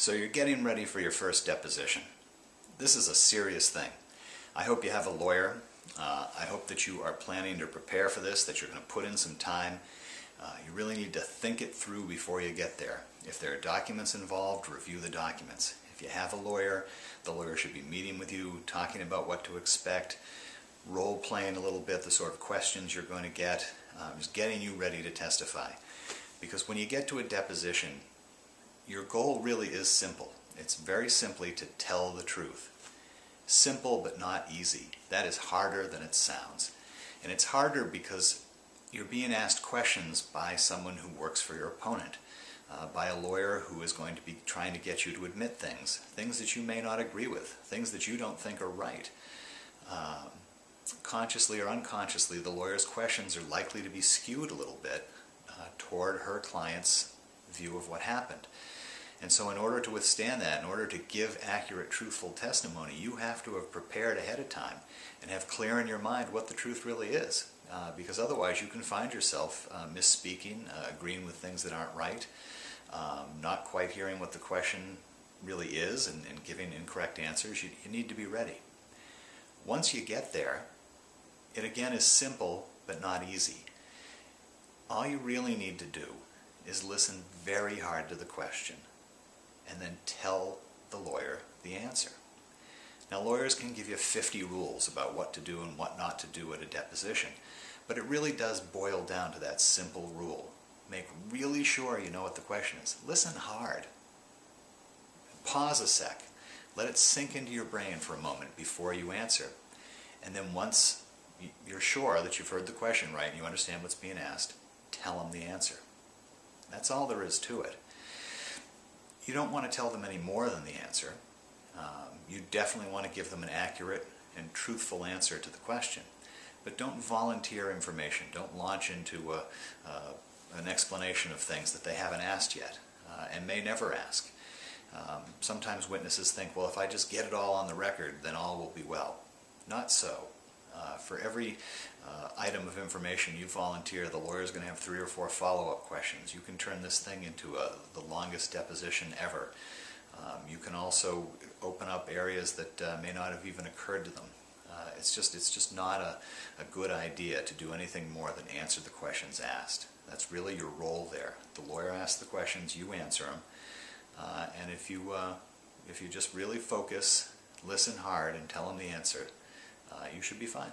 So you're getting ready for your first deposition. This is a serious thing. I hope you have a lawyer. I hope that you are planning to prepare for this, that you're going to put in some time. You really need to think it through before you get there. If there are documents involved, review the documents. If you have a lawyer, the lawyer should be meeting with you, talking about what to expect, role-playing a little bit, the sort of questions you're going to get, just getting you ready to testify. Because when you get to a deposition, your goal really is simple. It's very simply to tell the truth. Simple but not easy. That is harder than it sounds. And it's harder because you're being asked questions by someone who works for your opponent, by a lawyer who is going to be trying to get you to admit things that you may not agree with, things that you don't think are right. Consciously or unconsciously, the lawyer's questions are likely to be skewed a little bit toward her client's view of what happened. And so in order to withstand that, in order to give accurate, truthful testimony, you have to have prepared ahead of time and have clear in your mind what the truth really is. Because otherwise you can find yourself misspeaking, agreeing with things that aren't right, not quite hearing what the question really is and giving incorrect answers. You need to be ready. Once you get there, it again is simple but not easy. All you really need to do is listen very hard to the question and then tell the lawyer the answer. Now, lawyers can give you 50 rules about what to do and what not to do at a deposition, but it really does boil down to that simple rule. Make really sure you know what the question is. Listen hard. Pause a sec. Let it sink into your brain for a moment before you answer. And then once you're sure that you've heard the question right and you understand what's being asked, tell them the answer. That's all there is to it. You don't want to tell them any more than the answer. You definitely want to give them an accurate and truthful answer to the question. But don't volunteer information. Don't launch into an explanation of things that they haven't asked yet and may never ask. Sometimes witnesses think, well, if I just get it all on the record, then all will be well. Not so. For every item of information you volunteer, the lawyer is going to have 3 or 4 follow-up questions. You can turn this thing into the longest deposition ever. You can also open up areas that may not have even occurred to them. It's just not a good idea to do anything more than answer the questions asked. That's really your role there. The lawyer asks the questions, you answer them, and if you just really focus, listen hard, and tell them the answer, you should be fine.